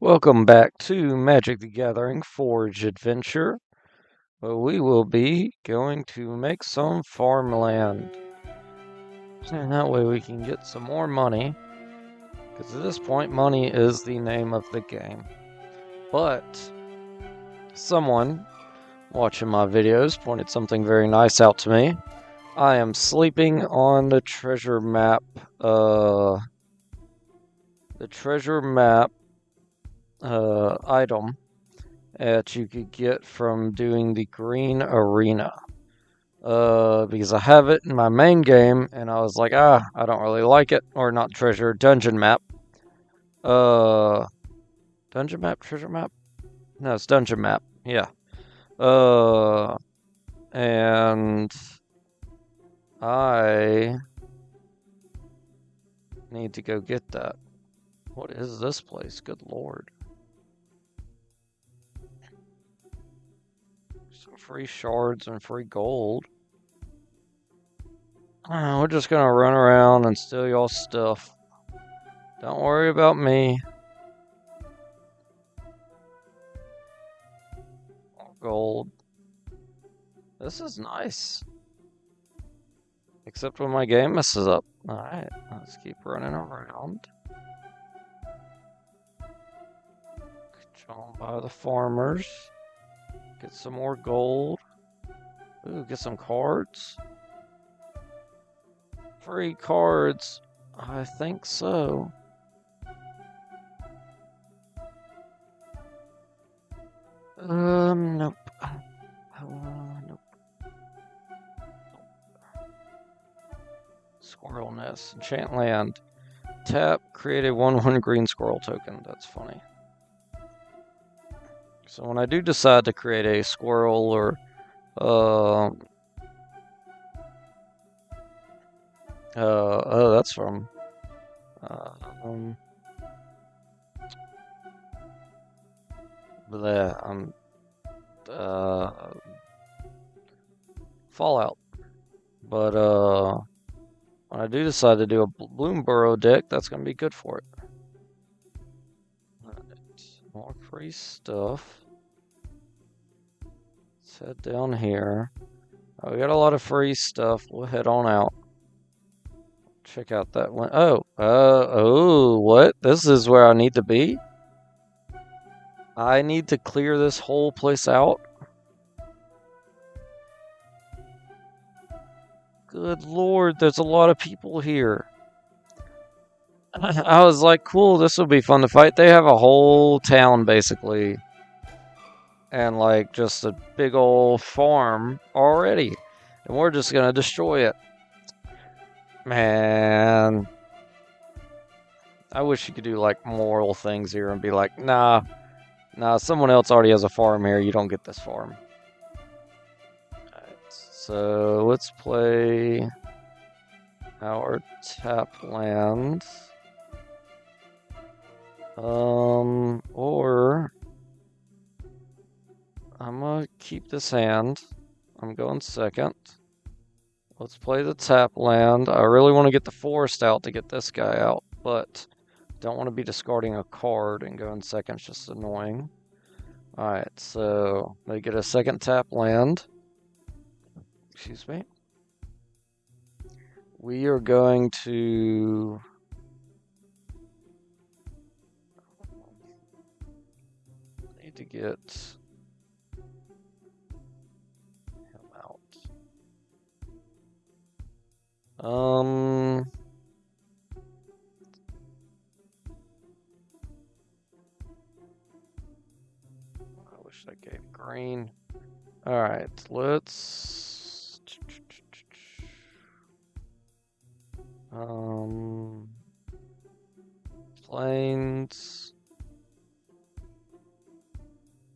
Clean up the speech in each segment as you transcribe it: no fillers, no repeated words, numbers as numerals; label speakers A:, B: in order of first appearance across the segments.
A: Welcome back to Magic the Gathering Forge Adventure. We will be going to make some farmland. And that way we can get some more money. Because at this point, money is the name of the game. But someone watching my videos pointed something very nice out to me. I am sleeping on the treasure map. Item that you could get from doing the green arena. Because I have it in my main game, and I was like, I don't really like it. Or not treasure, dungeon map. Dungeon map, treasure map? No, it's dungeon map, yeah. And I need to go get that. What is this place? Good lord. Some free shards and free gold. We're just gonna run around and steal y'all stuff. Don't worry about me. Gold. This is nice. Except when my game messes up. Alright, let's keep running around. Jump by the farmers. Get some more gold. Ooh, get some cards. Free cards. I think so. Nope. Nope. Squirrel nest. Enchant land. Tap, create a 1/1 green squirrel token. That's funny. So when I do decide to create a squirrel or oh, that's from Fallout. But when I do decide to do a Bloom Burrow deck, that's gonna be good for it. More free stuff. Let's head down here. Oh, we got a lot of free stuff. We'll head on out. Check out that one. Oh, what? This is where I need to be? I need to clear this whole place out? Good lord, there's a lot of people here. I was like, cool, this will be fun to fight. They have a whole town, basically. And, like, just a big old farm already. And we're just gonna destroy it. Man. I wish you could do, like, moral things here and be like, nah, someone else already has a farm here. You don't get this farm. Alright, so let's play our tap land. Or I'm gonna keep this hand. I'm going second. Let's play the tap land. I really want to get the forest out to get this guy out, but don't want to be discarding a card and going second. It's just annoying. Alright, so they get a second tap land. Excuse me. We are going to need to get him out. I wish I gave green. Alright, let's plains,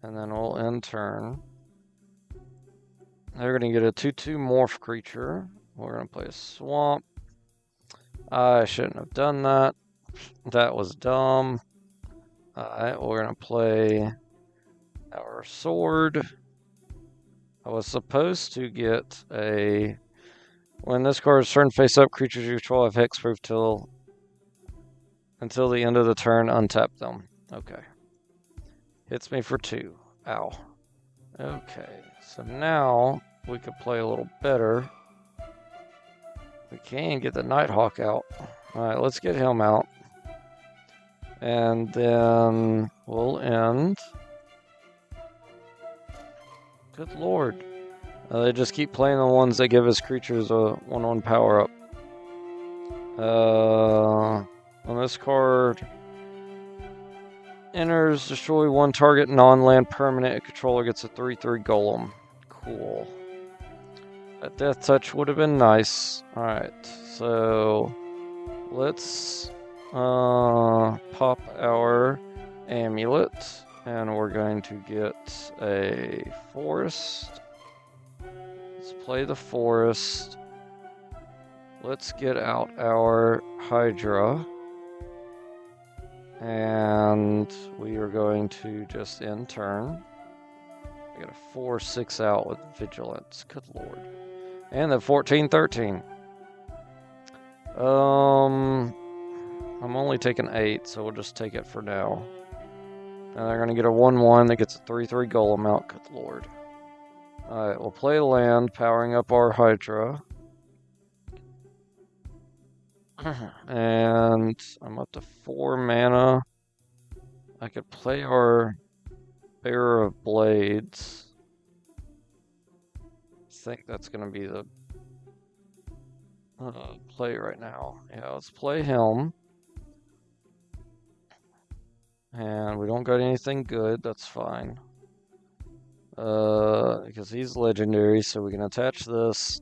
A: and then we'll end turn. They're gonna get a 2/2 morph creature. We're gonna play a swamp. I shouldn't have done that. That was dumb. Alright, we're gonna play our sword. I was supposed to get a... When this card is turned face up, creatures you control have hexproof until the end of the turn, untap them. Okay. Hits me for 2. Ow. Okay, so now we could play a little better. We can get the Nighthawk out. Alright, let's get him out. And then we'll end. Good lord. They just keep playing the ones that give his creatures a 1/1 power up. On this card, enters, destroy one target non-land permanent. A controller gets a 3/3 golem. Cool. A death touch would have been nice. Alright, so let's pop our amulet, and we're going to get a forest. Let's play the forest. Let's get out our Hydra. And we are going to just end turn. I got a 4/6 out with Vigilance. Good lord. And then 14/13. I'm only taking 8, so we'll just take it for now. And they're going to get a 1/1 that gets a 3/3 golem out. Good lord. Alright, we'll play land, powering up our Hydra. And I'm up to 4 mana. I could play our Bearer of Blades. I think that's going to be the play right now. Yeah, let's play him. And we don't got anything good, that's fine. Because he's legendary, so we can attach this,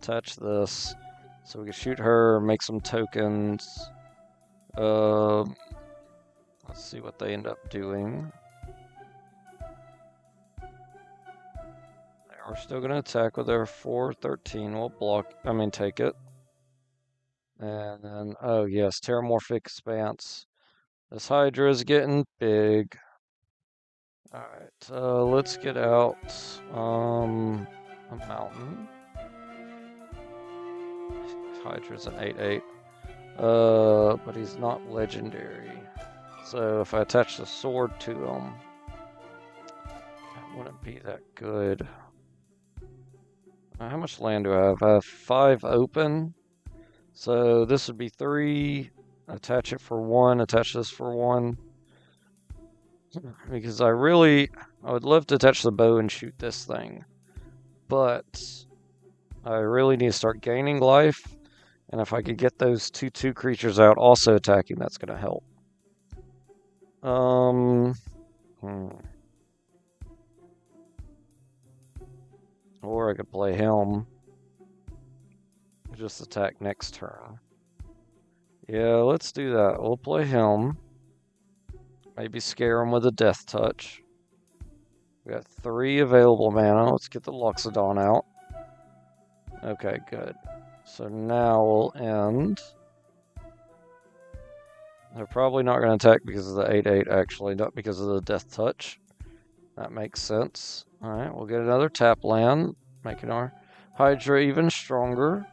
A: so we can shoot her, make some tokens. Let's see what they end up doing. We're still going to attack with our 4/13. We'll take it. And then, oh yes, Terramorphic Expanse. This Hydra is getting big. Alright, let's get out a mountain. Hydra's an 8/8. But he's not legendary. So if I attach the sword to him, that wouldn't be that good. How much land do I have? I have 5 open. So this would be 3. Attach it for 1. Attach this for 1. Because I would love to attach the bow and shoot this thing. But I really need to start gaining life. And if I could get those 2/2 creatures out also attacking, that's going to help. Or I could play him. Just attack next turn. Yeah, let's do that. We'll play him. Maybe scare him with a death touch. We got 3 available mana. Let's get the Loxodon out. Okay, good. So now we'll end. They're probably not going to attack because of the 8/8, actually, not because of the death touch. That makes sense. Alright, we'll get another tap land, making our Hydra even stronger.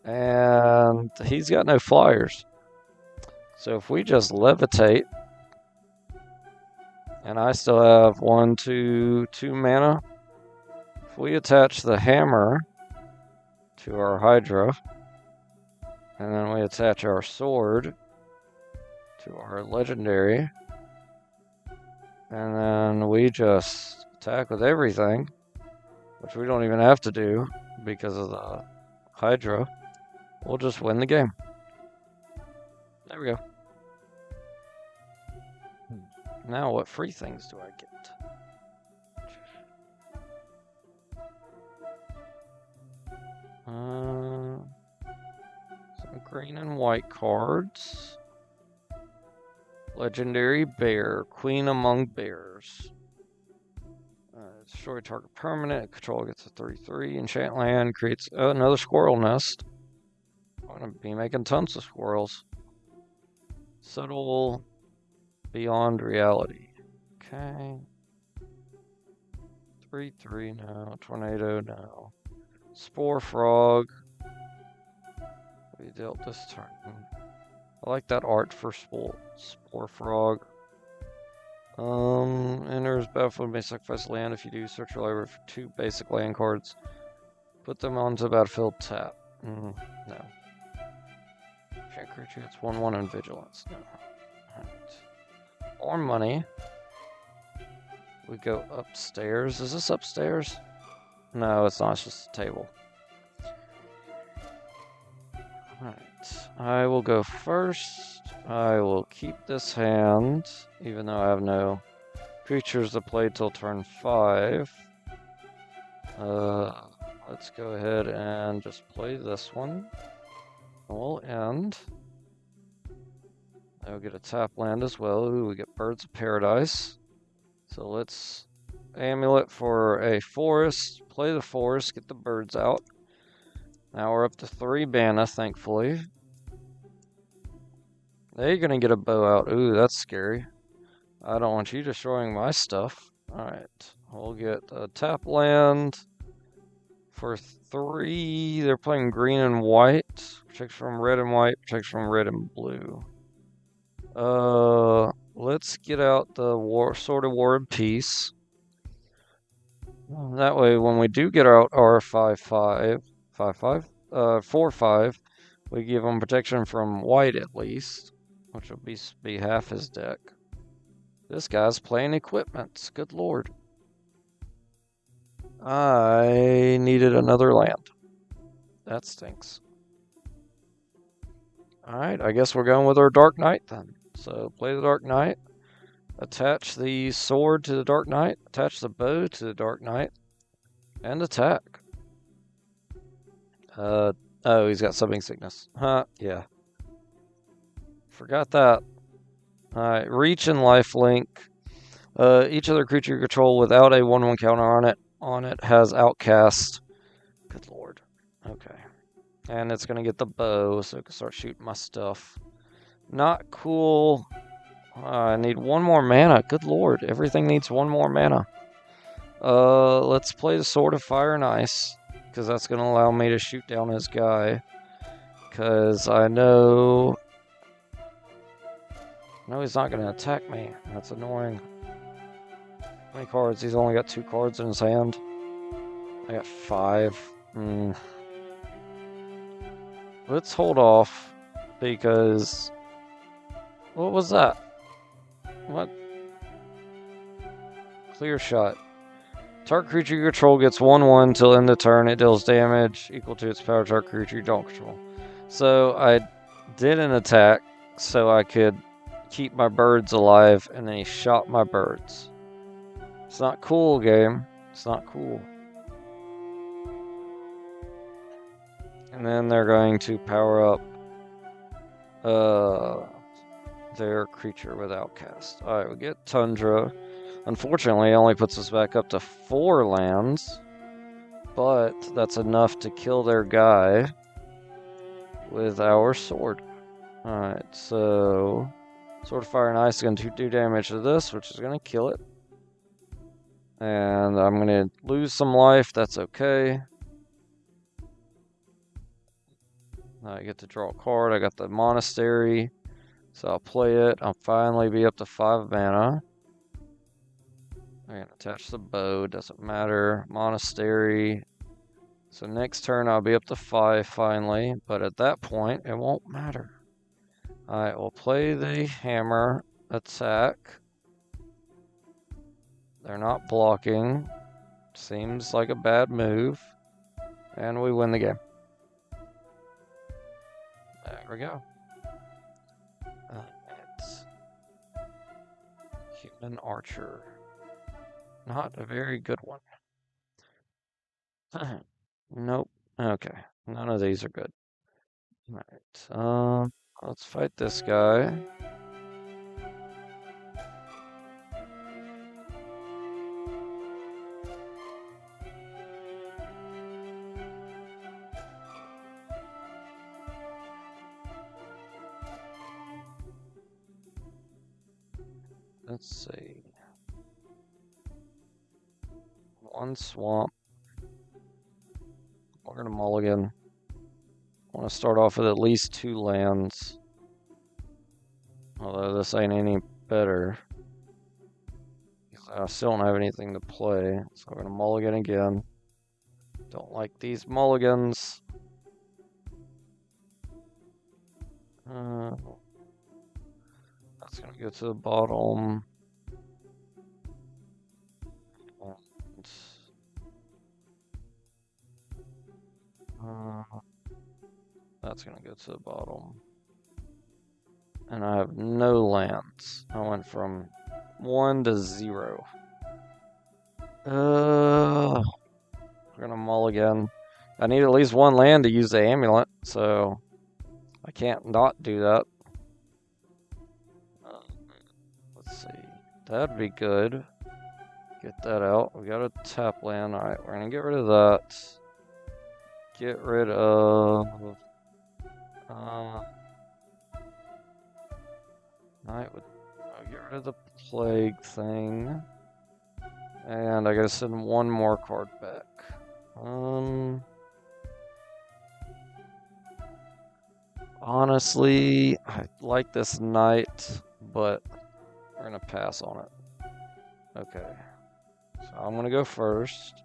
A: And he's got no flyers. So if we just levitate, and I still have 2 mana. If we attach the hammer to our Hydra, and then we attach our sword to our legendary, and then we just attack with everything, which we don't even have to do because of the Hydra, we'll just win the game. There we go. Now what free things do I get? Some green and white cards. Legendary Bear, Queen Among Bears. Destroy target permanent. Control gets a 3/3. Enchant land creates another squirrel nest. I'm going to be making tons of squirrels. Subtle beyond reality. Okay. 3/3 no. Tornado no. Spore Frog. We dealt this turn. I like that art for Spore Frog. Enters battlefield may sacrifice land. If you do, search your library for 2 basic land cards. Put them onto the battlefield tap. No. Can't creature gets 1/1 and vigilance. No. Alright. More money. We go upstairs. Is this upstairs? No, it's not. It's just a table. Alright. I will go first. I will keep this hand, even though I have no creatures to play till turn 5. Let's go ahead and just play this one. We'll end. I'll get a tap land as well. Ooh, we get Birds of Paradise. So let's amulet for a forest. Play the forest, get the birds out. Now we're up to 3 mana, thankfully. They're gonna get a bow out. Ooh, that's scary. I don't want you destroying my stuff. Alright, we'll get a tap land for 3. They're playing green and white. Protects from red and white, protects from red and blue. Let's get out the Sword of War and Peace. That way, when we do get out our 4/5, we give them protection from white at least, which will be half his deck. This guy's playing equipment. Good lord. I needed another land. That stinks. Alright, I guess we're going with our Dark Knight then. So play the Dark Knight. Attach the sword to the Dark Knight. Attach the bow to the Dark Knight. And attack. Oh, he's got Summoning Sickness. Huh, yeah. Forgot that. Alright, reach and lifelink. Each other creature you control without a 1/1 counter on it has Outcast. Good lord. Okay. And it's gonna get the bow, so it can start shooting my stuff. Not cool. I need 1 more mana. Good lord. Everything needs 1 more mana. Let's play the Sword of Fire and Ice, because that's gonna allow me to shoot down his guy. Because I know he's not gonna attack me. That's annoying. How many cards? He's only got 2 cards in his hand. I got 5. Let's hold off, because... What was that? What? Clear shot. Target creature you control gets 1/1 till end of turn. It deals damage equal to its power target creature you don't control. So I did an attack so I could keep my birds alive, and then he shot my birds. It's not cool, game. It's not cool. And then they're going to power up their creature with Outcast. Alright, we get Tundra. Unfortunately, it only puts us back up to 4 lands, but that's enough to kill their guy with our sword. Alright, so Sword of Fire and Ice is going to do damage to this, which is going to kill it. And I'm going to lose some life, that's okay. I get to draw a card. I got the Monastery, so I'll play it. I'll finally be up to 5 mana. I'm going to attach the bow, doesn't matter. Monastery. So next turn I'll be up to 5 finally, but at that point it won't matter. Alright, we'll play the hammer attack. They're not blocking. Seems like a bad move. And we win the game. There we go. It's Human Archer. Not a very good one. Nope. Okay. None of these are good. Alright. Let's fight this guy. Let's see. 1 swamp. We're gonna mulligan. I want to start off with at least 2 lands. Although this ain't any better. I still don't have anything to play, so we're going to mulligan again. Don't like these mulligans. That's going to go to the bottom. That's going to go to the bottom. And I have no lands. I went from 1 to 0. We're going to mulligan. I need at least one land to use the amulet, so I can't not do that. Let's see. That'd be good. Get that out. We got a tap land. Alright, we're going to get rid of that. Get rid of... I'll get rid of the plague thing. And I gotta send one more card back. Honestly, I like this knight, but we're gonna pass on it. Okay. So I'm gonna go first.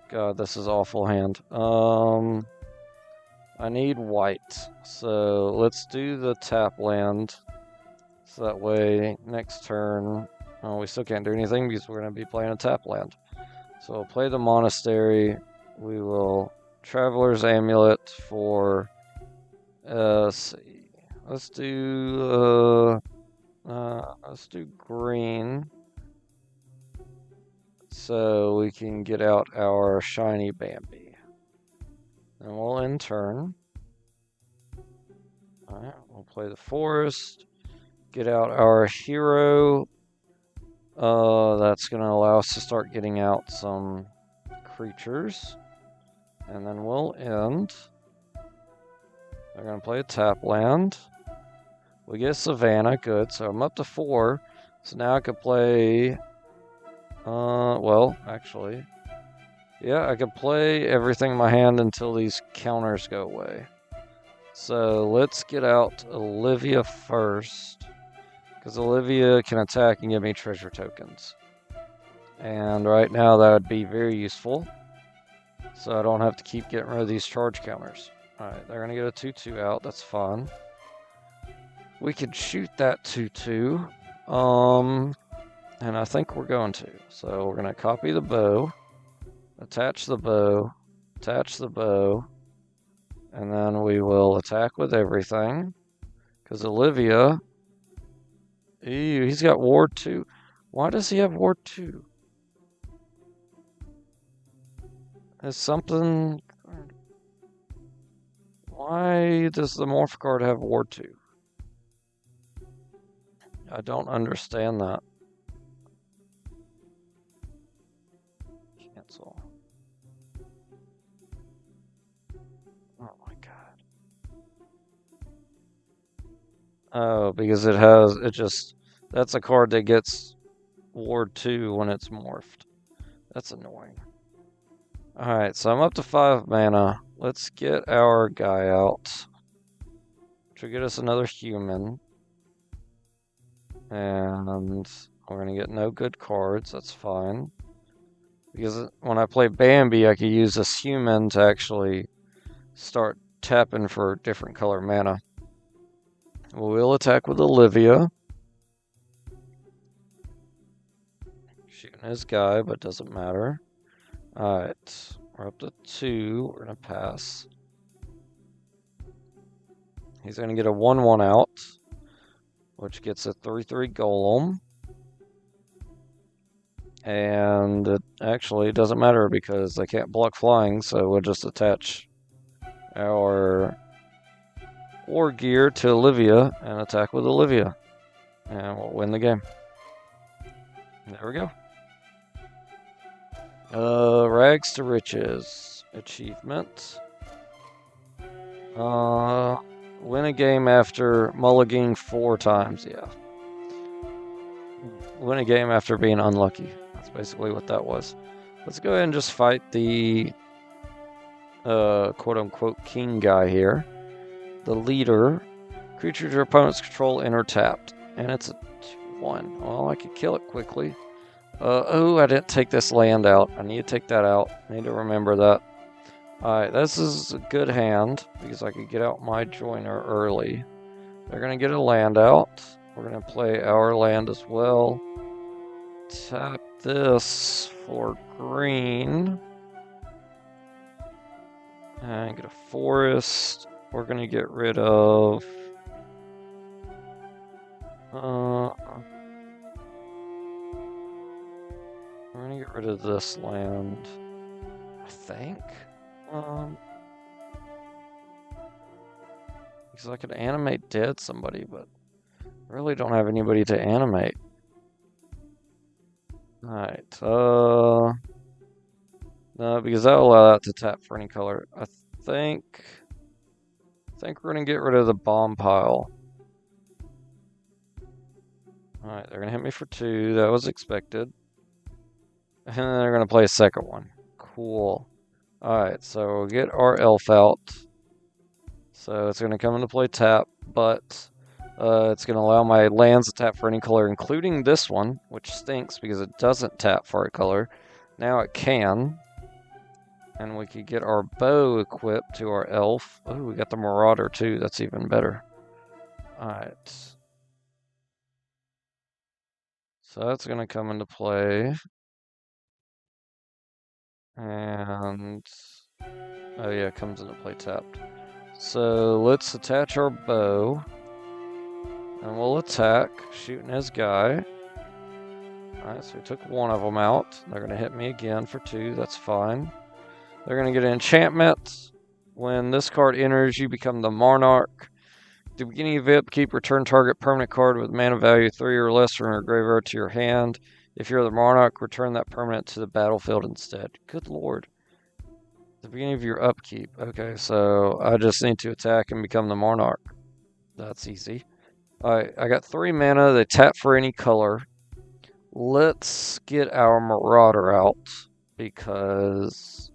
A: God, this is awful hand. I need white. So let's do the tap land. So that way, next turn, we still can't do anything because we're going to be playing a tap land. So we'll play the Monastery. We will Traveler's Amulet for, let's see, let's do green. So we can get out our shiny Bambi. And we'll end turn. Alright, we'll play the forest. Get out our hero. That's going to allow us to start getting out some creatures. And then we'll end. They're going to play a tap land. We get Savannah, good. So I'm up to 4. So now I could play... well, actually... Yeah, I could play everything in my hand until these counters go away. So let's get out Olivia first. Because Olivia can attack and give me treasure tokens. And right now that would be very useful. So I don't have to keep getting rid of these charge counters. Alright, they're going to get a 2-2 out. That's fine. We could shoot that 2-2. And I think we're going to. So we're going to copy the bow. Attach the bow. Attach the bow. And then we will attack with everything. Because Olivia... Ew, he's got Ward 2. Why does he have Ward 2? Is something... Why does the Morph card have Ward 2? I don't understand that. Cancel. Oh my god. Oh, because that's a card that gets Ward 2 when it's morphed. That's annoying. Alright, so I'm up to 5 mana. Let's get our guy out. Which will get us another human. And we're going to get no good cards, that's fine. Because when I play Bambi, I could use this human to actually start tapping for different color mana. We'll attack with Olivia. Shooting his guy, but doesn't matter. Alright, we're up to 2. We're going to pass. He's going to get a 1-1 out, which gets a 3-3 golem. And it actually doesn't matter because they can't block flying, so we'll just attach our war gear to Olivia and attack with Olivia. And we'll win the game. There we go. Rags to Riches achievement. Win a game after mulliganing 4 times, yeah. Win a game after being unlucky. That's basically what that was. Let's go ahead and just fight the quote-unquote king guy here. The leader. Creatures your opponents control enter tapped. And it's a 2-1. Well, I could kill it quickly. Oh, I didn't take this land out. I need to take that out. I need to remember that. Alright, this is a good hand because I could get out my joiner early. They're going to get a land out. We're going to play our land as well. Tap this for green. And get a forest. We're going to get rid of... we're going to get rid of this land, I think. Because I could animate dead somebody, but I really don't have anybody to animate. Alright, no, because that'll allow that to tap for any color. I think we're gonna get rid of the bomb pile. Alright, they're gonna hit me for 2. That was expected. And then they're gonna play a second one. Cool. Alright, so we'll get our elf out. So it's gonna come into play tap, but it's gonna allow my lands to tap for any color, including this one, which stinks because it doesn't tap for a color. Now it can. And we could get our bow equipped to our elf. Oh, we got the marauder too. That's even better. Alright. So that's going to come into play. And... oh yeah, it comes into play tapped. So let's attach our bow. And we'll attack, shooting his guy. Alright, so we took one of them out. They're going to hit me again for 2. That's fine. They're going to get an enchantment. When this card enters, you become the Monarch. At the beginning of upkeep, return target permanent card with mana value 3 or less from your graveyard to your hand. If you're the Monarch, return that permanent to the battlefield instead. Good lord. At the beginning of your upkeep. Okay, so I just need to attack and become the Monarch. That's easy. Alright, I got 3 mana. They tap for any color. Let's get our Marauder out because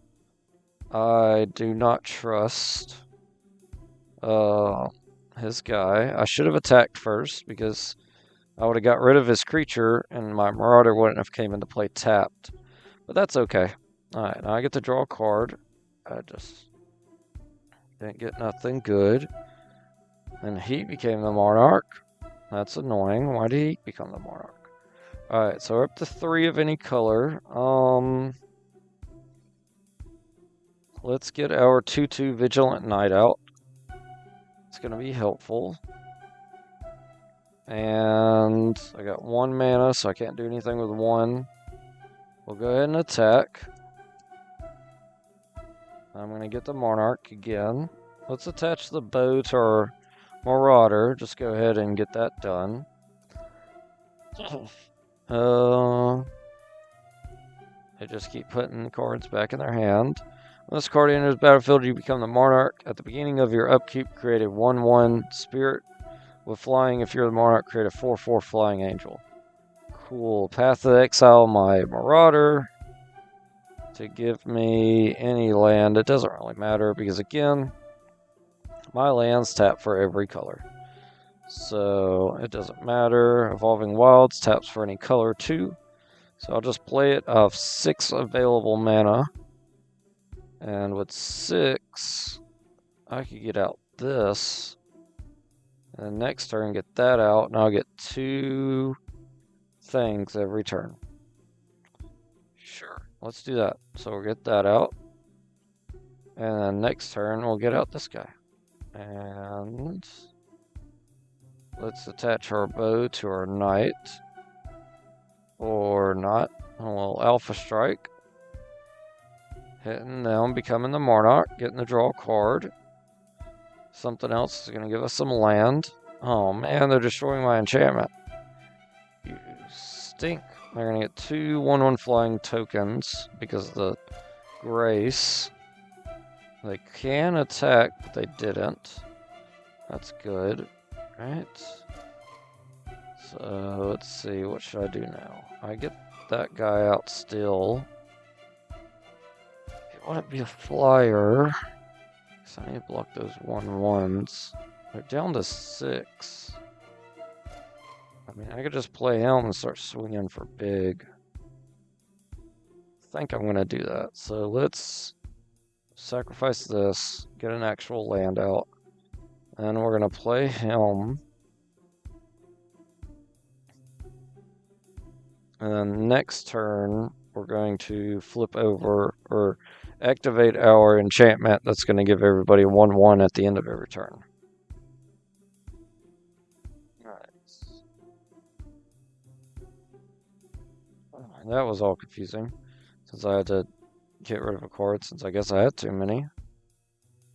A: I do not trust his guy. I should have attacked first because I would have got rid of his creature and my Marauder wouldn't have came into play tapped. But that's okay. Alright, now I get to draw a card. I just didn't get nothing good. And he became the Monarch. That's annoying. Why did he become the Monarch? Alright, so we're up to 3 of any color. Let's get our 2/2 Vigilant Knight out. It's going to be helpful. And I got 1 mana, so I can't do anything with 1. We'll go ahead and attack. I'm going to get the Monarch again. Let's attach the bow to our Marauder. Just go ahead and get that done. They just keep putting cards back in their hand. When this card enters the battlefield, you become the Monarch. At the beginning of your upkeep, create a 1/1 spirit with flying. If you're the Monarch, create a 4/4 flying angel. Cool. Path to exile my Marauder to give me any land. It doesn't really matter because, again, my lands tap for every color. So it doesn't matter. Evolving Wilds taps for any color too. So I'll just play it of 6 available mana. And with 6, I could get out this. And next turn get that out. And I'll get 2 things every turn. Sure, let's do that. So we'll get that out. And then next turn we'll get out this guy. And let's attach our bow to our knight. Or not. We'll Alpha Strike. Hitting them, becoming the Monarch, getting to draw a card. Something else is going to give us some land. Oh man, they're destroying my enchantment. You stink. They're going to get 2 1/1 flying tokens because of the grace. They can attack, but they didn't. That's good. Right. So let's see, what should I do now? I get that guy out still. It wouldn't be a flyer. So I need to block those 1/1s. They're down to 6. I mean, I could just play him and start swinging for big. think I'm going to do that. So let's sacrifice this, get an actual land out, and we're going to play him. And then next turn, we're going to flip over or activate our enchantment that's going to give everybody 1/1 at the end of every turn. Alright. That was all confusing, since I had to get rid of a card, since I guess I had too many.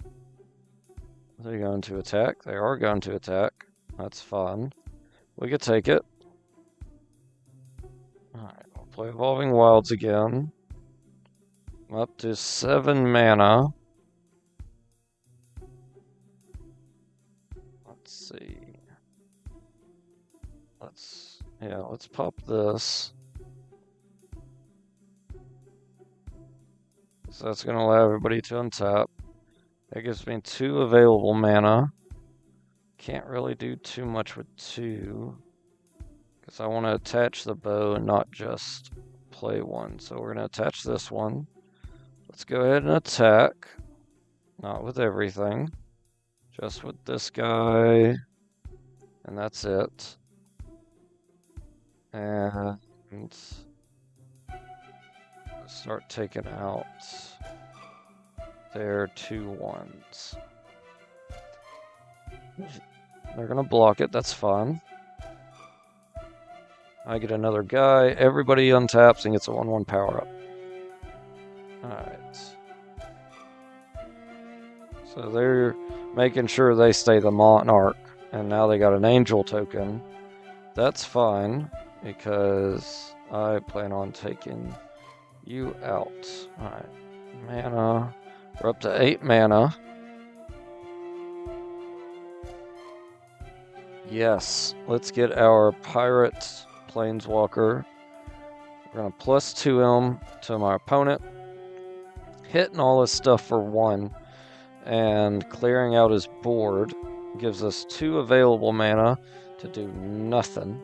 A: Are they going to attack? They are going to attack. That's fun. We could take it. Alright, we'll play Evolving Wilds again. I'm up to 7 mana. Let's see. Let's pop this. So that's going to allow everybody to untap. That gives me 2 available mana. Can't really do too much with 2. Because I want to attach the bow and not just play one. So we're going to attach this one. Let's go ahead and attack. Not with everything. Just with this guy. And that's it. And start taking out their 2/1s. They're going to block it. That's fine. I get another guy. Everybody untaps and gets a 1/1 power up. Alright. So they're making sure they stay the Monarch. And now they got an Angel token. That's fine, because I plan on taking you out. Alright. Mana. We're up to 8 mana. Yes. Let's get our Pirate Planeswalker. We're going to +2 him to my opponent. Hitting all this stuff for 1 and clearing out his board gives us 2 available mana to do nothing.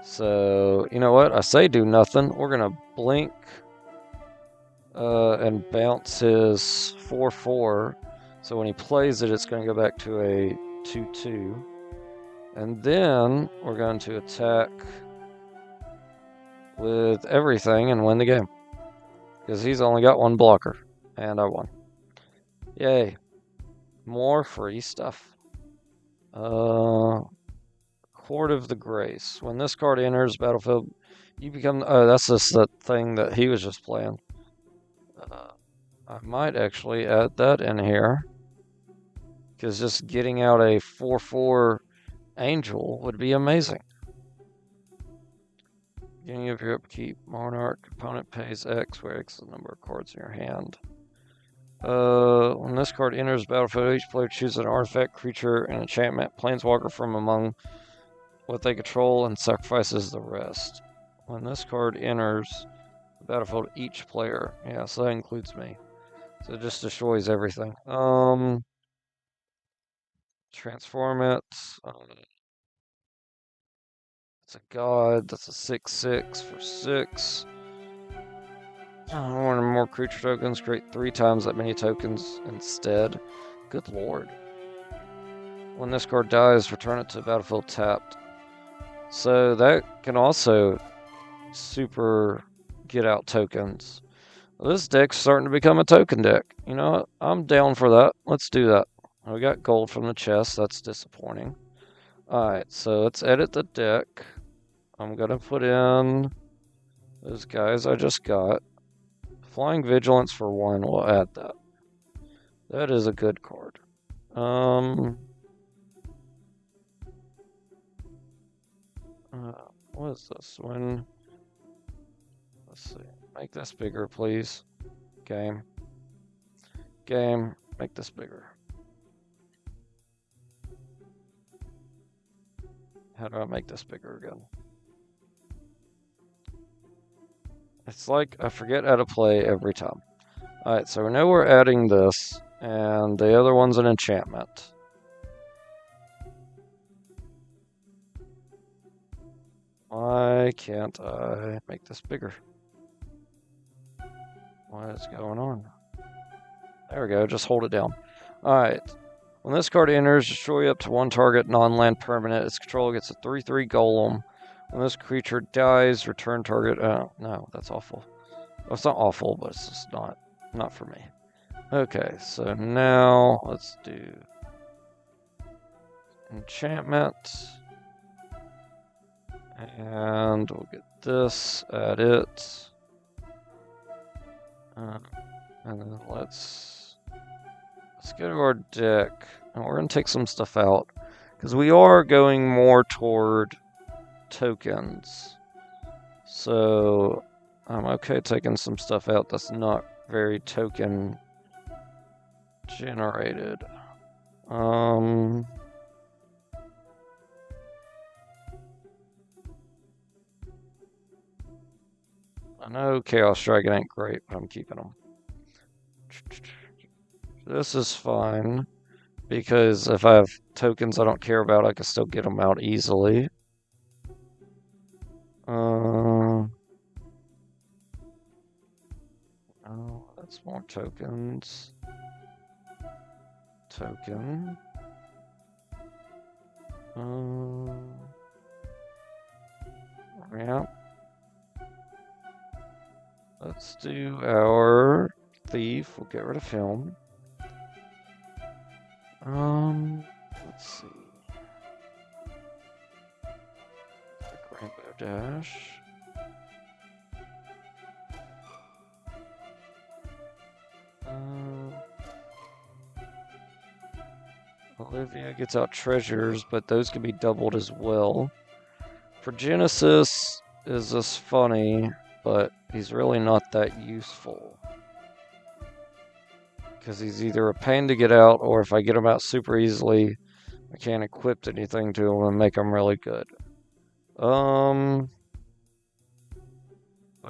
A: So, you know what? I say do nothing. We're going to blink and bounce his 4/4. So when he plays it, it's going to go back to a 2/2. And then we're going to attack with everything and win the game. Because he's only got 1 blocker. And I won. Yay. More free stuff. Court of the Grace. When this card enters battlefield, you become... Oh, that's just the thing that he was just playing. I might actually add that in here. Because just getting out a 4/4 Angel would be amazing. Beginning of your upkeep, Monarch. Opponent pays X, where X is the number of cards in your hand. When this card enters battlefield, each player chooses an artifact, creature, and enchantment planeswalker from among what they control and sacrifices the rest. When this card enters the battlefield, each player. Yeah, so that includes me. So it just destroys everything. Transform it. It's a god. That's a 6/6 for 6. One or more creature tokens. Create 3 times that many tokens instead. Good lord. When this card dies, return it to the battlefield tapped. So that can also super get out tokens. This deck's starting to become a token deck. You know what? I'm down for that. Let's do that. We got gold from the chest. That's disappointing. Alright, so let's edit the deck. I'm going to put in those guys I just got. Flying Vigilance for 1. We'll add that. That is a good card. What is this? Let's see. Make this bigger, please. Game. Make this bigger. How do I make this bigger again? It's like I forget how to play every time. Alright, so we know we're adding this, and the other one's an enchantment. Why can't I make this bigger? What is going on? There we go, just hold it down. Alright. When this card enters, destroy up to one target non-land permanent. Its controller gets a 3/3 golem. When this creature dies, return target. Oh, no, that's awful. Well, it's not awful, but it's just not for me. Okay, so now let's do enchantment. And we'll get this, add it. And then let's go to our deck. And we're going to take some stuff out. Because we are going more toward tokens. So I'm okay taking some stuff out that's not very token generated. I know Chaos Dragon ain't great, but I'm keeping them. This is fine, because if I have tokens I don't care about, I can still get them out easily. Oh, that's more tokens. Token. Yeah. Let's do our thief. We'll get rid of him. Let's see. Rainbow Dash. Olivia gets out treasures, but those can be doubled as well. Progenesis is just funny, but he's really not that useful. Because he's either a pain to get out, or if I get him out super easily, I can't equip anything to him and make him really good. But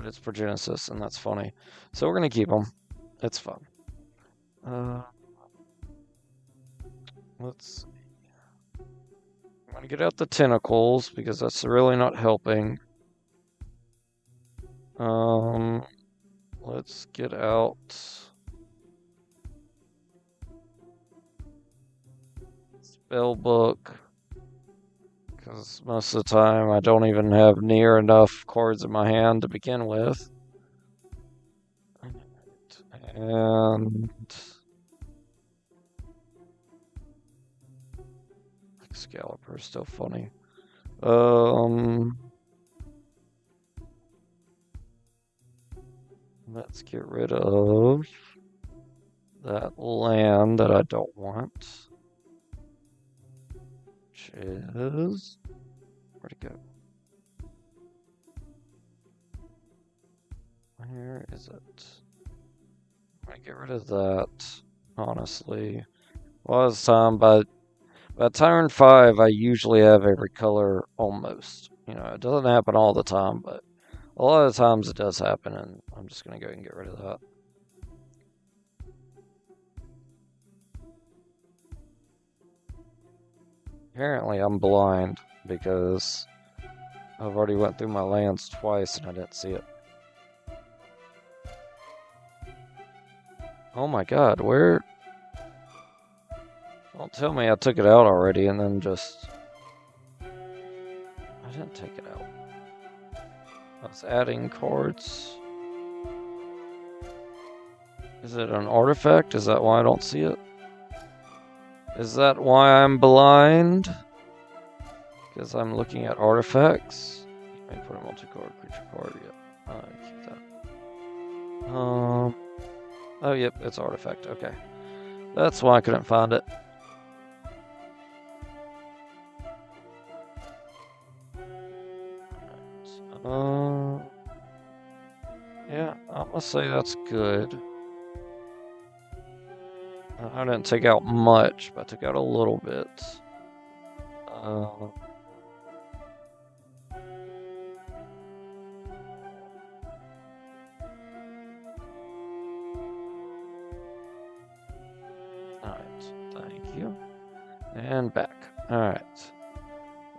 A: it's Progenesis, and that's funny. So we're going to keep him. It's fun. Let's see. I'm going to get out the tentacles, because that's really not helping. Let's get out Spellbook, because most of the time I don't even have near enough cards in my hand to begin with. And Excalibur is still funny. Let's get rid of that land that I don't want. Which is... where'd it go? Where is it? I'm gonna get rid of that, honestly. A lot of the time, by turn 5, I usually have every color almost. You know, it doesn't happen all the time, but a lot of the times it does happen, and I'm just gonna go ahead and get rid of that. Apparently I'm blind, because I've already went through my lands twice and I didn't see it. Oh my god, where? Don't tell me I took it out already and then just... I didn't take it out. I was adding cards. Is it an artifact? Is that why I don't see it? Is that why I'm blind? Because I'm looking at artifacts? I put a multi-card creature card, yep. Keep that. Oh, yep, it's artifact, okay. That's why I couldn't find it. Yeah, I'm gonna say that's good. I didn't take out much, but I took out a little bit. Alright, thank you. And back. Alright.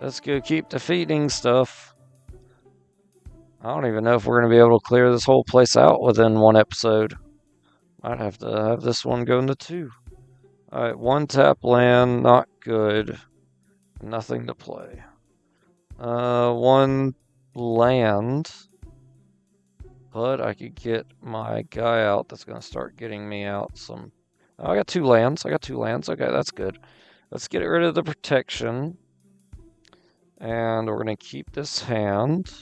A: Let's go keep defeating stuff. don't even know if we're going to be able to clear this whole place out within one episode. Might have to have this one go into 2. Alright, 1 tap land, not good. Nothing to play. 1 land. But I could get my guy out that's going to start getting me out some... Oh, I got 2 lands. Okay, that's good. Let's get rid of the protection. And we're going to keep this hand.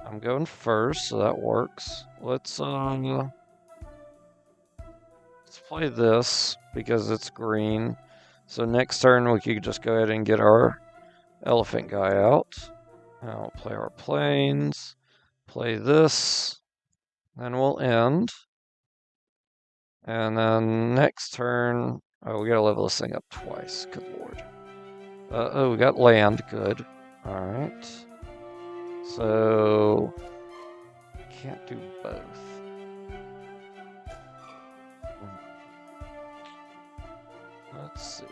A: I'm going first, so that works. Let's play this because it's green. So next turn we could just go ahead and get our elephant guy out. Now we'll play our planes. Play this. Then we'll end. And then next turn... Oh, we gotta level this thing up twice. Good lord. Oh, we got land. Good. Alright. So... Can't do both. Let's see.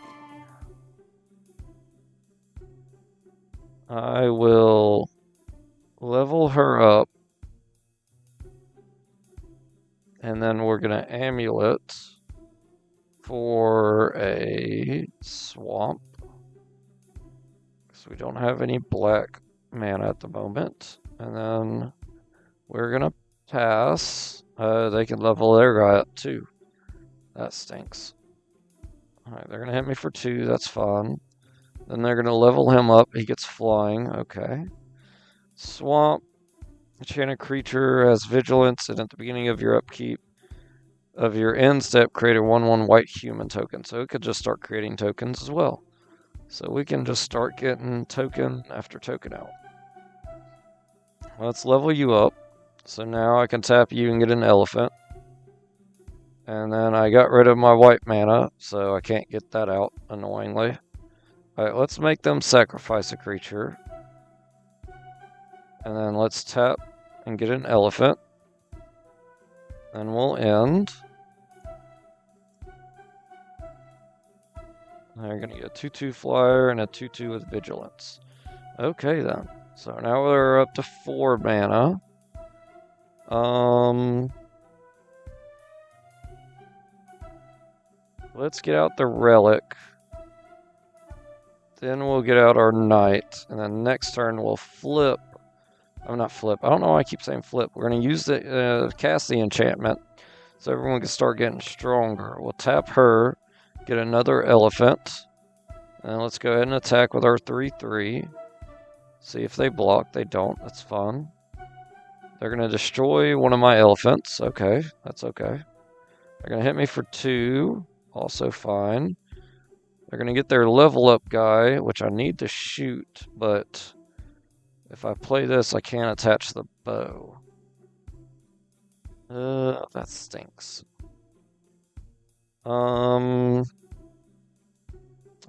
A: I will level her up. And then we're going to amulet for a swamp. Because we don't have any black mana at the moment. And then we're going to pass. They can level their guy up too. That stinks. Alright, they're going to hit me for 2. That's fine. Then they're going to level him up. He gets flying. Okay. Swamp. Enchanted creature has vigilance, and at the beginning of your upkeep of your end step, create a 1/1 white human token. So it could just start creating tokens as well. So we can just start getting token after token out. Let's level you up. So now I can tap you and get an elephant. And then I got rid of my white mana, so I can't get that out, annoyingly. Alright, let's make them sacrifice a creature. And then let's tap and get an elephant. Then we'll end. They're going to get a 2/2 flyer and a 2/2 with vigilance. Okay then. So now we're up to 4 mana. Let's get out the relic. Then we'll get out our knight. And then next turn we'll flip. I'm not flip. I don't know why I keep saying flip. We're going to use the cast the enchantment so everyone can start getting stronger. We'll tap her, get another elephant, and let's go ahead and attack with our 3/3. See if they block. They don't. That's fun. They're going to destroy one of my elephants. Okay, that's okay. They're going to hit me for 2. Also fine. They're going to get their level up guy, which I need to shoot, but... If I play this, I can't attach the bow. That stinks. I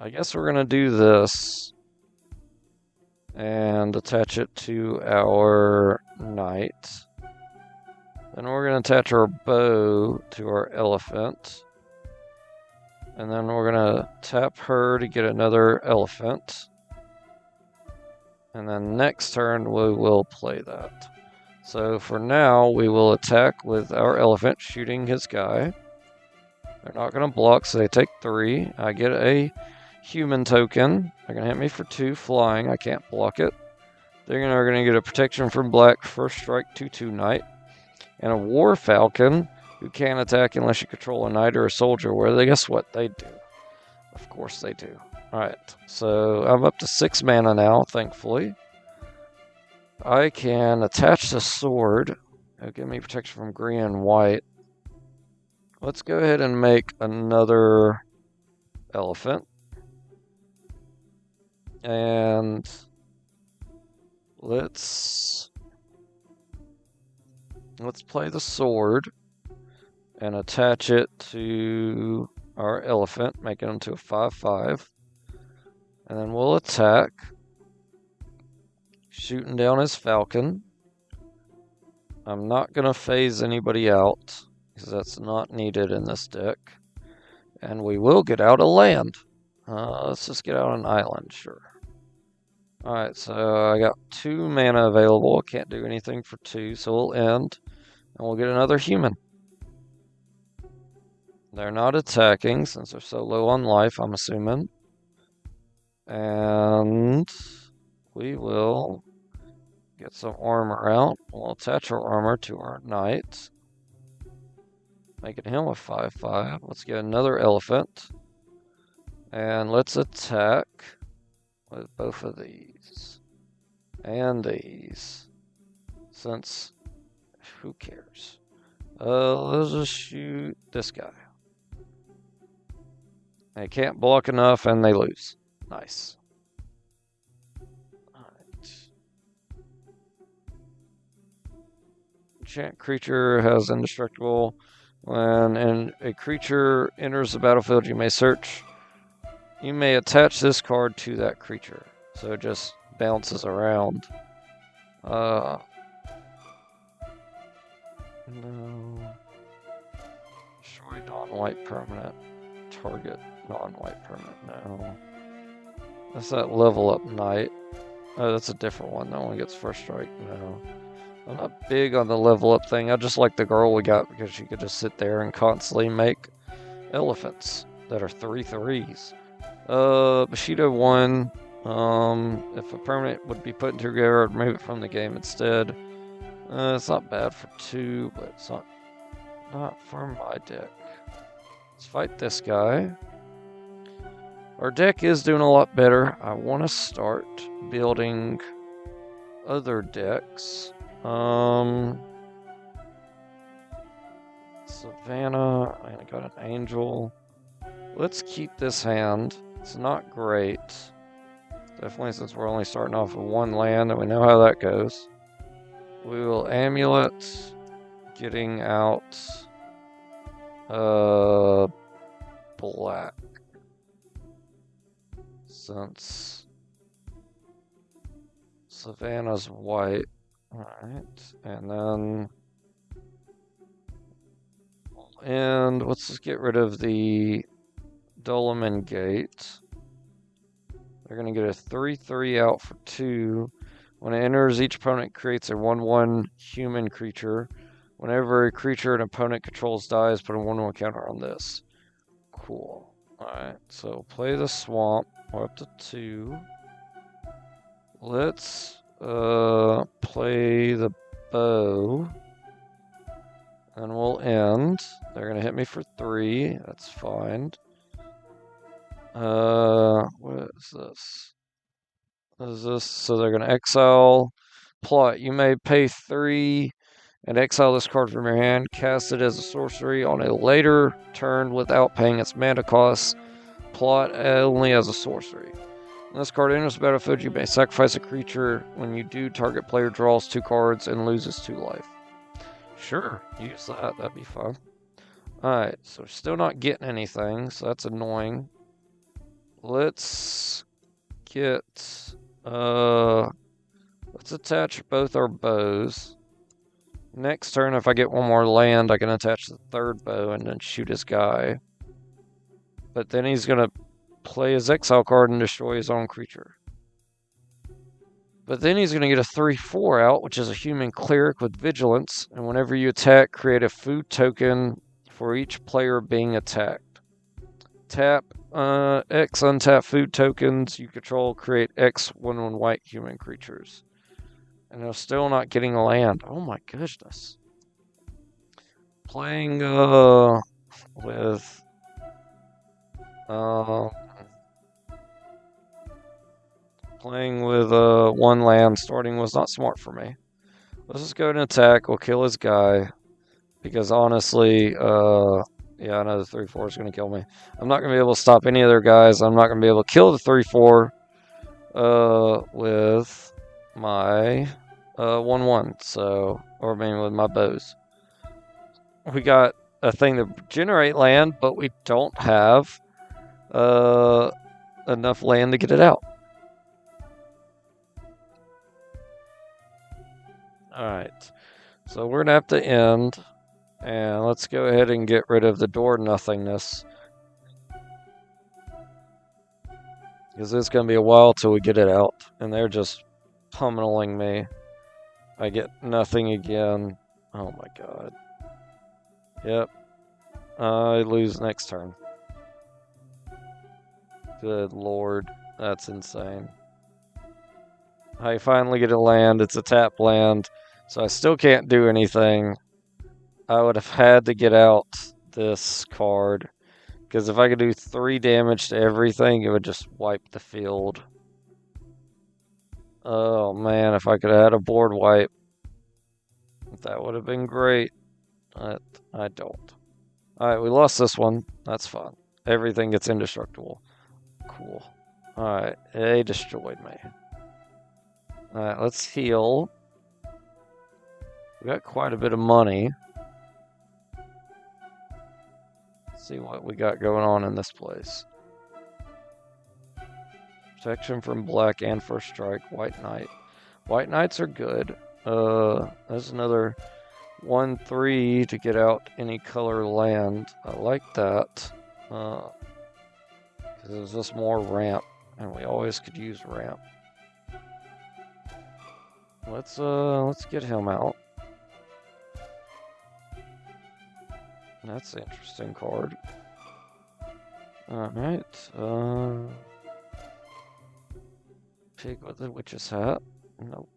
A: guess we're gonna do this and attach it to our knight. Then we're gonna attach our bow to our elephant. And then we're gonna tap her to get another elephant. And then next turn, we will play that. So for now, we will attack with our elephant, shooting his guy. They're not going to block, so they take 3. I get a human token. They're going to hit me for 2 flying. I can't block it. They're going to get a protection from black, first strike, 2/2 knight. And a war falcon, who can't attack unless you control a knight or a soldier. Where they guess what? They do. Of course they do. Alright, so I'm up to 6 mana now, thankfully. I can attach the sword. It'll give me protection from green and white. Let's go ahead and make another elephant. And let's play the sword and attach it to our elephant, make it into a 5/5. And then we'll attack, shooting down his falcon. I'm not going to phase anybody out, because that's not needed in this deck. And we will get out a land. Let's just get out an island, sure. Alright, so I got 2 mana available. I can't do anything for 2, so we'll end. And we'll get another human. They're not attacking since they're so low on life, I'm assuming. And we will get some armor out. We'll attach our armor to our knight, making him a 5/5. Let's get another elephant. And let's attack with both of these. And these. Since, who cares? Let's just shoot this guy. They can't block enough and they lose. Nice. Alright. Enchant creature has indestructible. When a creature enters the battlefield, you may search. You may attach this card to that creature. So it just bounces around. No. Destroy non-white permanent. Target non-white permanent. No. That's that level up knight. Oh, that's a different one. That one gets first strike. No. I'm not big on the level up thing. I just like the girl we got because she could just sit there and constantly make elephants that are 3/3s. Bushido 1. If a permanent would be put into your graveyard, I'd remove it from the game instead. It's not bad for 2, but it's not for my deck. Let's fight this guy. Our deck is doing a lot better. I want to start building other decks. Savannah, I got an angel. Let's keep this hand. It's not great. Definitely since we're only starting off with 1 land and we know how that goes. We will amulet, getting out black. Since Savannah's white. Alright, and let's just get rid of the Dolmen Gate. They're going to get a 3/3 out for 2. When it enters, each opponent creates a 1/1 human creature. Whenever a creature an opponent controls dies, put a 1/1 counter on this. Cool. Alright, so play the swamp. We're up to 2. Let's play the bow. And we'll end. They're going to hit me for 3. That's fine. What is this? What is this? So they're going to exile. Plot. You may pay 3 and exile this card from your hand. Cast it as a sorcery on a later turn without paying its mana cost. Plot only as a sorcery. When this card enters the battlefield, you may sacrifice a creature. When you do, target player draws 2 cards and loses 2 life. Sure, use that. That'd be fun. Alright, so we're still not getting anything, so that's annoying. Let's get... let's attach both our bows. Next turn, if I get 1 more land, I can attach the 3rd bow and then shoot his guy. But then he's going to play his exile card and destroy his own creature. But then he's going to get a 3/4 out, which is a human cleric with vigilance. And whenever you attack, create a food token for each player being attacked. Tap X untap food tokens you control, create X 1/1 white human creatures. And they're still not getting a land. Oh my goodness. Playing with one land starting was not smart for me. Let's just go ahead and attack. We'll kill his guy. Because honestly, yeah, I know the 3/4 is going to kill me. I'm not going to be able to stop any of their guys. I'm not going to be able to kill the 3/4 with my 1/1. So, or maybe with my bows. We got a thing to generate land, but we don't have enough land to get it out. Alright, so we're going to have to end, and let's go ahead and get rid of the door nothingness. Because it's going to be a while till we get it out. And they're just pummeling me. I get nothing again. Oh my god. Yep. I lose next turn. Good lord. That's insane. I finally get a land. It's a tap land. So I still can't do anything. I would have had to get out this card. Because if I could do 3 damage to everything, it would just wipe the field. Oh man, if I could have had a board wipe, that would have been great. But I don't. Alright, we lost this one. That's fine. Everything gets indestructible. Cool. Alright, they destroyed me. Alright, let's heal. We got quite a bit of money. Let's see what we got going on in this place. Protection from black and first strike. White knight. White knights are good. There's another 1/3 to get out any color land. I like that. Because there's just more ramp, and we always could use ramp. Let's get him out. That's an interesting card. Alright, pig with the witch's hat. Nope.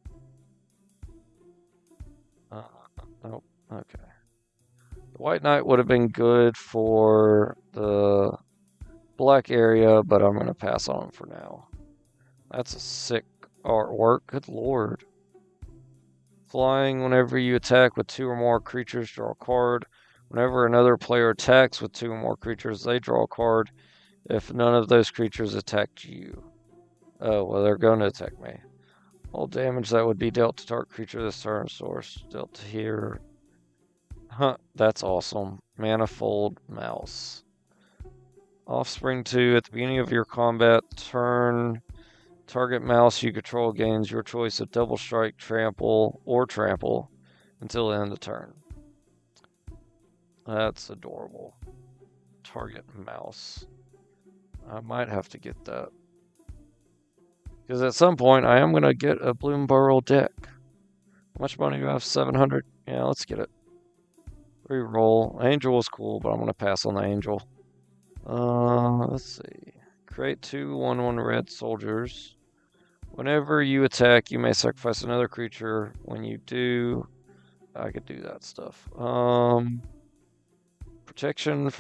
A: Nope. Okay. The white knight would have been good for the black area, but I'm going to pass on him for now. That's a sick artwork. Good lord. Flying, whenever you attack with 2 or more creatures, draw a card. Whenever another player attacks with 2 or more creatures, they draw a card. If none of those creatures attacked you. Oh, well, they're going to attack me. All damage that would be dealt to target creature this turn, source dealt to here. Huh, that's awesome. Manifold Mouse. Offspring 2, at the beginning of your combat turn, target mouse you control gains your choice of double strike, trample, or trample until the end of the turn. That's adorable. Target mouse. I might have to get that. Because at some point, I am going to get a Bloomburrow deck. How much money do you have? 700? Yeah, let's get it. Reroll. Angel was cool, but I'm going to pass on the Angel. Let's see. Create 2 1/1 red soldiers. Whenever you attack, you may sacrifice another creature. When you do, I could do that stuff. Protection.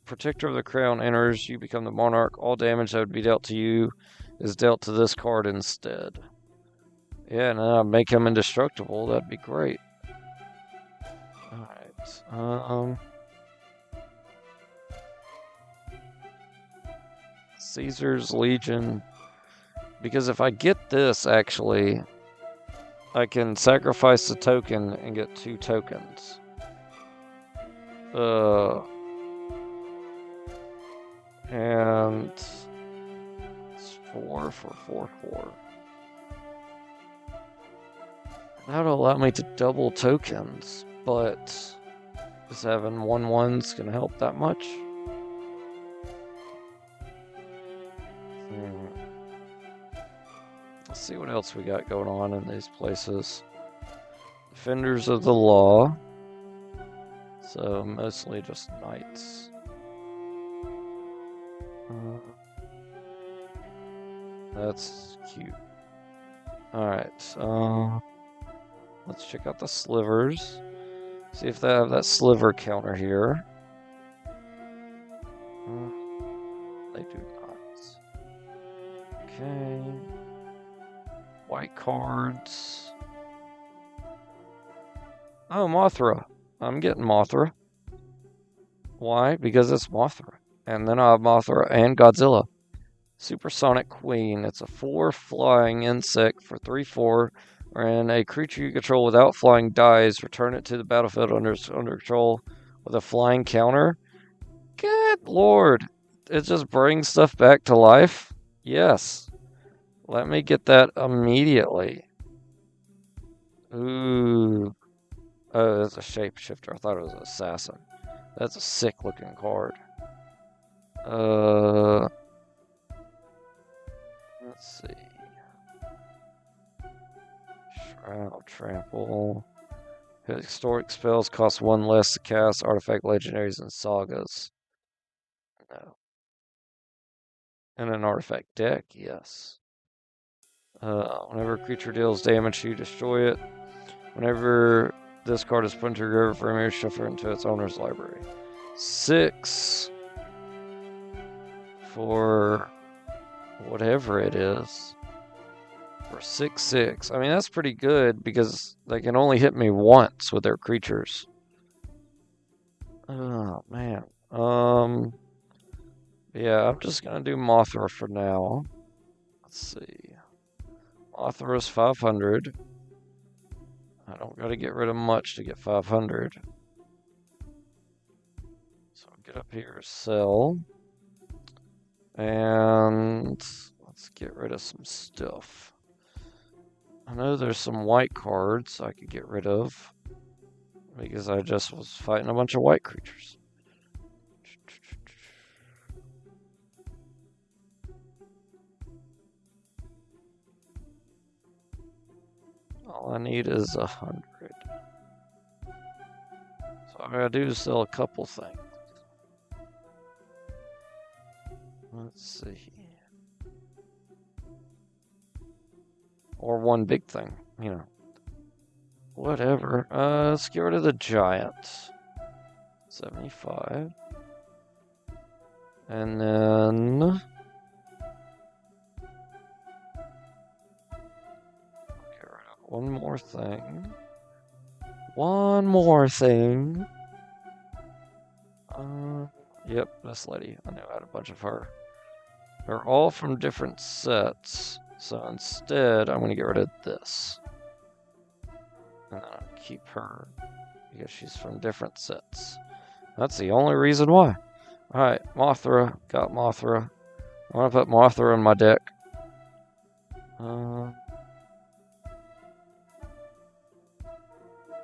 A: Protector of the Crown enters. You become the monarch. All damage that would be dealt to you is dealt to this card instead. Yeah, now make him indestructible. That'd be great. Alright. Caesar's Legion. Because if I get this, actually, I can sacrifice the token and get 2 tokens. And it's 4 for 4/4. That'll allow me to double tokens, but is having 1/1s gonna help that much? Let's see what else we got going on in these places. Defenders of the Law. So mostly just knights. That's cute. Alright, let's check out the slivers. See if they have that sliver counter here. They do not. Okay. White cards. Oh, Mothra. I'm getting Mothra. Why? Because it's Mothra. And then I have Mothra and Godzilla. Supersonic Queen. It's a 4 flying insect for 3/4. When a creature you control without flying dies, return it to the battlefield under control with a flying counter. Good lord. It just brings stuff back to life? Yes. Let me get that immediately. Ooh. Oh, that's a shapeshifter. I thought it was an assassin. That's a sick looking card. Trample. Historic spells cost 1 less to cast. Artifact legendaries and sagas. No. And an artifact deck, yes. Whenever a creature deals damage, you destroy it. Whenever this card is put into your graveyard for a mirror, shuffle it into its owner's library. 6 for whatever it is. For 6/6. I mean, that's pretty good because they can only hit me once with their creatures. Oh, man. Yeah, I'm just gonna do Mothra for now. Let's see. Mothra's 500. I don't gotta get rid of much to get 500. So I'll get up here, sell. And let's get rid of some stuff. I know there's some white cards I could get rid of because I just was fighting a bunch of white creatures. All I need is 100. So I gotta do is sell a couple things. Let's see. Or one big thing, you know. Whatever. Let's get rid of the giant. 75. And then one more thing. One more thing. Yep, this lady. I knew I had a bunch of her. They're all from different sets. So instead, I'm going to get rid of this. And then I'll keep her because she's from different sets. That's the only reason why. Alright, Mothra. Got Mothra. I want to put Mothra in my deck.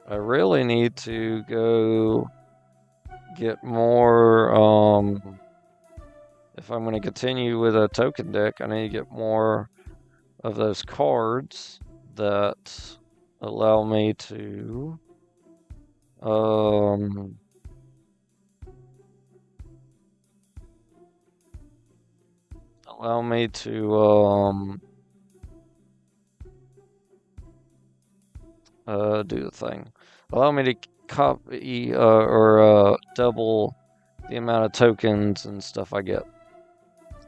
A: I really need to go get more, if I'm going to continue with a token deck, I need to get more of those cards that allow me to, do the thing. Allow me to copy or double the amount of tokens and stuff I get.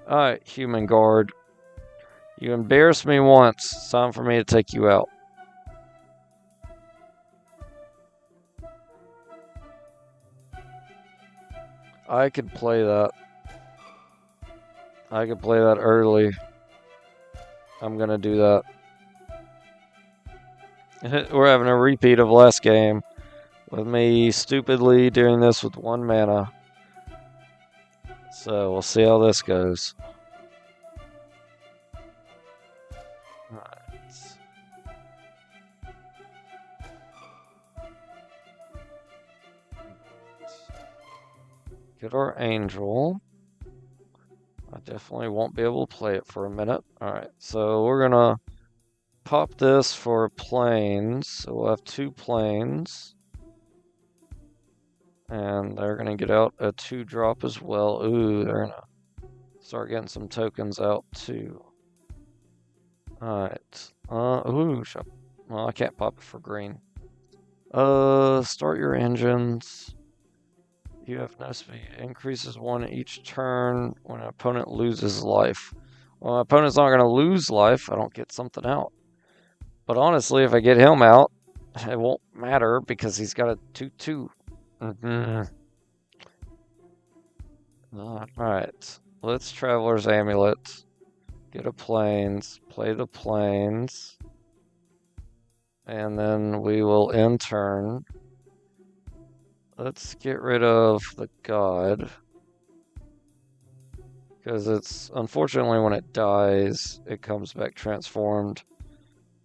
A: Alright, Human Guard. You embarrassed me once. It's time for me to take you out. I could play that. I could play that early. I'm gonna do that. We're having a repeat of last game with me stupidly doing this with 1 mana. So we'll see how this goes. Alright. Get our Angel. I definitely won't be able to play it for a minute. Alright, so we're gonna pop this for planes. So we'll have 2 planes. And they're gonna get out a 2-drop as well. Ooh, they're gonna start getting some tokens out too. Alright. Well, I can't pop it for green. Start your engines. You have no speed. Increases 1 each turn when an opponent loses life. Well, my opponent's not going to lose life. I don't get something out. But honestly, if I get him out, it won't matter because he's got a 2/2. Alright. Let's Traveler's Amulet. Get a planes. Play the planes. And then we will end turn. Let's get rid of the god. Because it's, unfortunately, when it dies, it comes back transformed.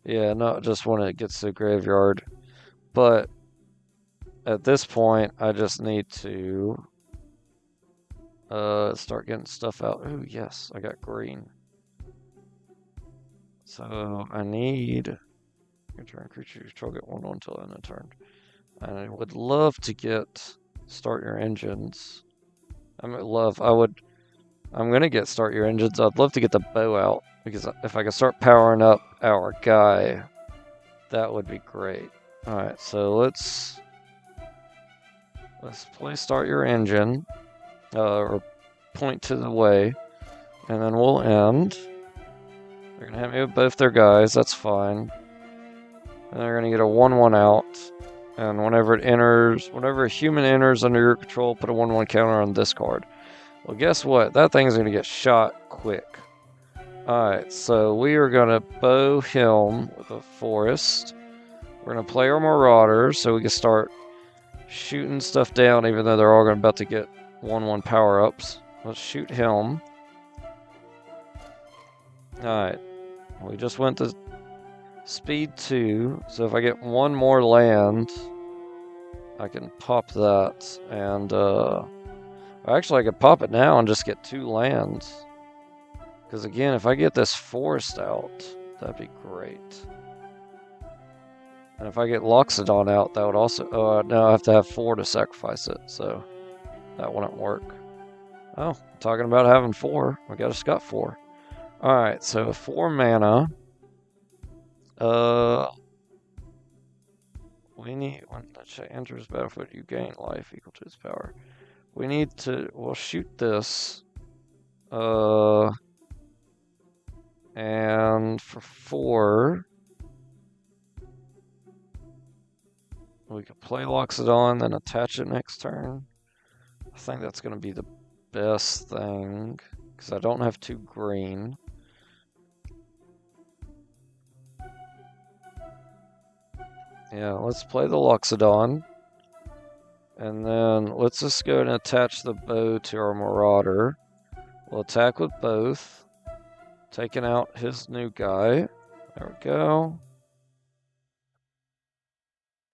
A: Yeah, not just when it gets to the graveyard. But at this point, I just need to start getting stuff out. Ooh, yes, I got green. So I need Your turn, creature you control get 1/1 until end of turn. And I would love to get start your engines. I'm gonna get start your engines. I'd love to get the bow out because if I can start powering up our guy, that would be great. All right, so let's play start your engine, or point to the way, and then we'll end. They're gonna hit me with both their guys. That's fine. And they're gonna get a 1/1 out. And whenever a human enters under your control, put a 1/1 counter on this card. Well, guess what? That thing's gonna get shot quick. Alright, so we are gonna bow him with a forest. We're gonna play our Marauders so we can start shooting stuff down, even though they're all about to get 1/1 power-ups. Let's shoot him. Alright, we just went to speed 2, so if I get one more land, I can pop that, and actually I could pop it now and just get 2 lands. Because again, if I get this forest out, that'd be great. And if I get Loxodon out, that would also, no, I have to have 4 to sacrifice it, so that wouldn't work. Oh, talking about having 4, I just got 4. Alright, so 4 mana. We need, when the check enters battlefield, you gain life equal to its power. We need to, we'll shoot this. And for 4, we could play Loxodon, then attach it next turn. I think that's going to be the best thing, because I don't have 2 green. Yeah, let's play the Loxodon. And then let's just go and attach the bow to our Marauder. We'll attack with both. Taking out his new guy. There we go.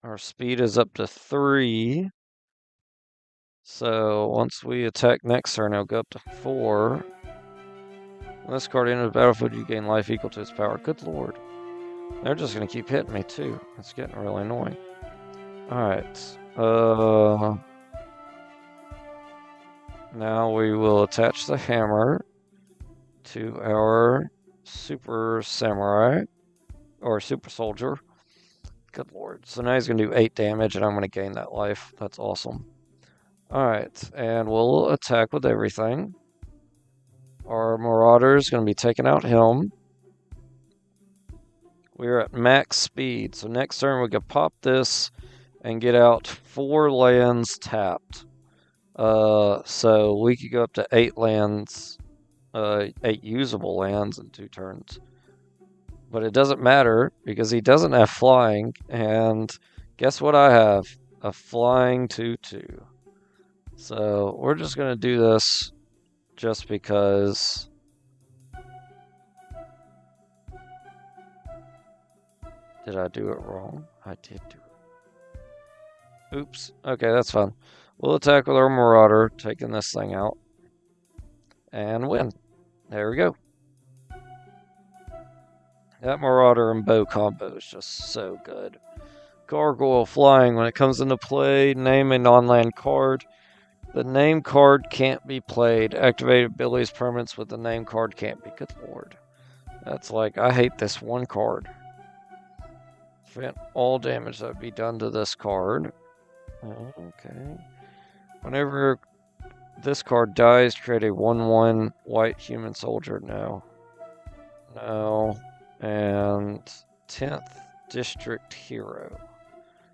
A: Our speed is up to 3. So once we attack next turn, it'll go up to 4. When this card enters the battlefield, you gain life equal to its power. Good lord. They're just going to keep hitting me too. It's getting really annoying. Alright. Now we will attach the hammer to our super samurai. Or super soldier. Good lord. So now he's going to do 8 damage and I'm going to gain that life. That's awesome. Alright. And we'll attack with everything. Our Marauder is going to be taking out him. We're at max speed, so next turn we could pop this and get out 4 lands tapped. So we could go up to 8 lands, 8 usable lands in 2 turns. But it doesn't matter because he doesn't have flying, and guess what I have? A flying 2/2. So we're just going to do this just because. Did I do it wrong? I did do it. Oops. Okay, that's fine. We'll attack with our Marauder, taking this thing out. And win. There we go. That Marauder and bow combo is just so good. Gargoyle flying. When it comes into play, name a non-land card. The name card can't be played. Activate abilities permanents with the name card can't be. Good lord. That's like, I hate this one card. Prevent all damage that would be done to this card. Okay. Whenever this card dies, create a 1/1 white human soldier. No. No. And 10th District Hero.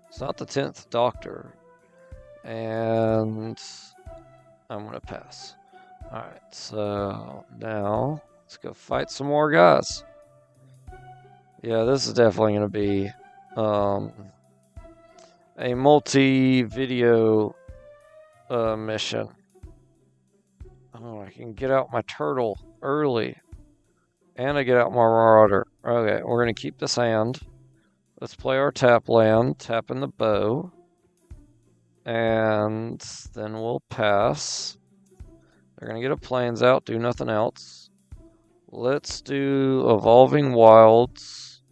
A: It's not the 10th Doctor. And I'm going to pass. Alright, so now let's go fight some more guys. Yeah, this is definitely going to be a multi-video mission. Oh, I can get out my turtle early. And I get out my Marauder. Okay, we're going to keep this hand. Let's play our tap land, tapping the bow. And then we'll pass. They're going to get a plains out, do nothing else. Let's do Evolving Wilds.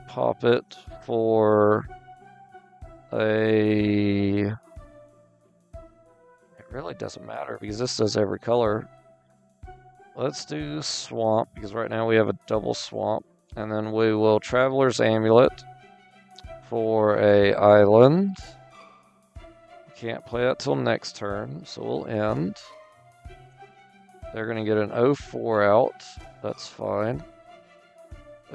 A: Pop it for a... It really doesn't matter because this does every color. Let's do swamp because right now we have a double swamp. And then we will Traveler's Amulet for a island. Can't play that till next turn, so we'll end. They're going to get an 0-4 out. That's fine.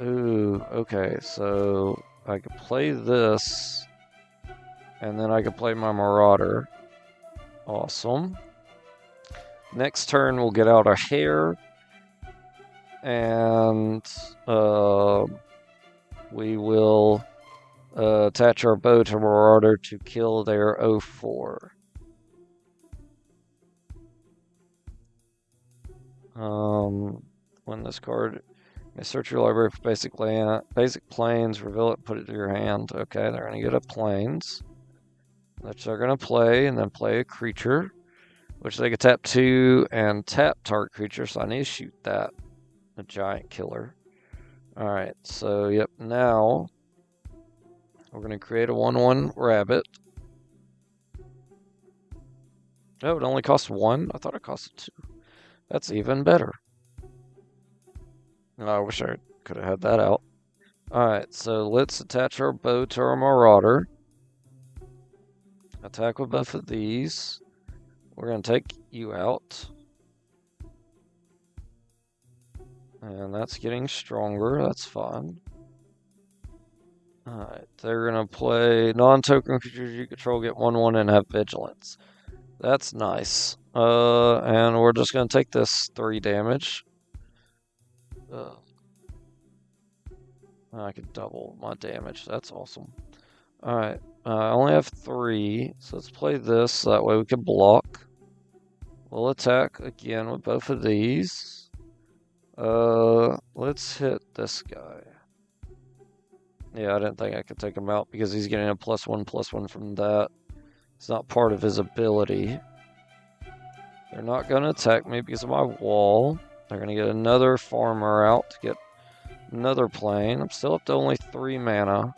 A: Ooh, okay, so I could play this, and then I could play my Marauder. Awesome. Next turn, we'll get out a Hare, and we will attach our bow to Marauder to kill their 0-4. When this card, you search your library for basic planes, reveal it, put it to your hand. Okay, they're going to get a planes, which they're going to play, and then play a creature, which they can tap 2 and tap target creature, so I need to shoot that. A giant killer. Alright, so yep, now we're going to create a 1/1 rabbit. Oh, it only costs 1? I thought it cost 2. That's even better. I wish I could have had that out. Alright, so let's attach our bow to our Marauder. Attack with both of these. We're going to take you out. And that's getting stronger. That's fun. Alright, they're going to play non-token creatures you control get 1/1 and have vigilance. That's nice. And we're just going to take this 3 damage. I could double my damage. That's awesome. Alright, I only have 3, so let's play this so that way we can block. We'll attack again with both of these. Let's hit this guy. Yeah, I didn't think I could take him out because he's getting a +1/+1 from that. It's not part of his ability. They're not going to attack me because of my wall. They're going to get another farmer out to get another plane. I'm still up to only 3 mana.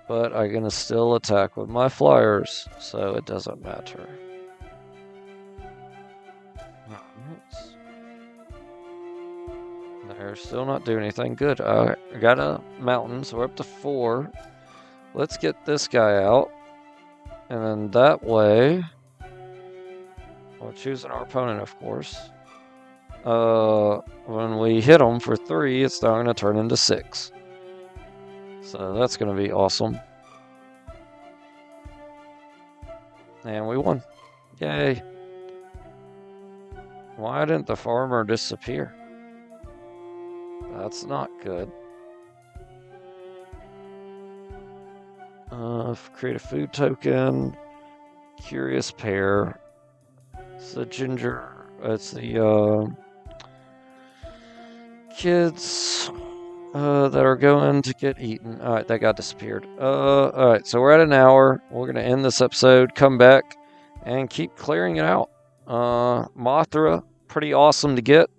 A: But I'm going to still attack with my flyers, so it doesn't matter. They're still not doing anything. Good. I got a mountain, so we're up to 4. Let's get this guy out. And then that way, we're choosing our opponent, of course. When we hit them for 3, it's now going to turn into 6. So that's going to be awesome. And we won. Yay. Why didn't the farmer disappear? That's not good. Create a food token. Curious pair. It's the ginger. It's the kids that are going to get eaten. Alright, that guy disappeared. Alright, so we're at an hour. We're going to end this episode, come back, and keep clearing it out. Mothra, pretty awesome to get.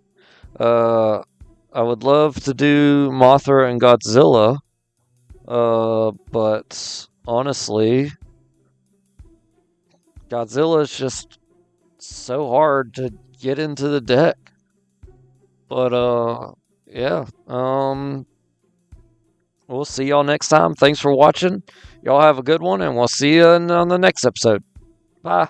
A: I would love to do Mothra and Godzilla, but honestly, Godzilla is just so hard to get into the deck. But, yeah, we'll see y'all next time. Thanks for watching. Y'all have a good one, and we'll see you on the next episode. Bye.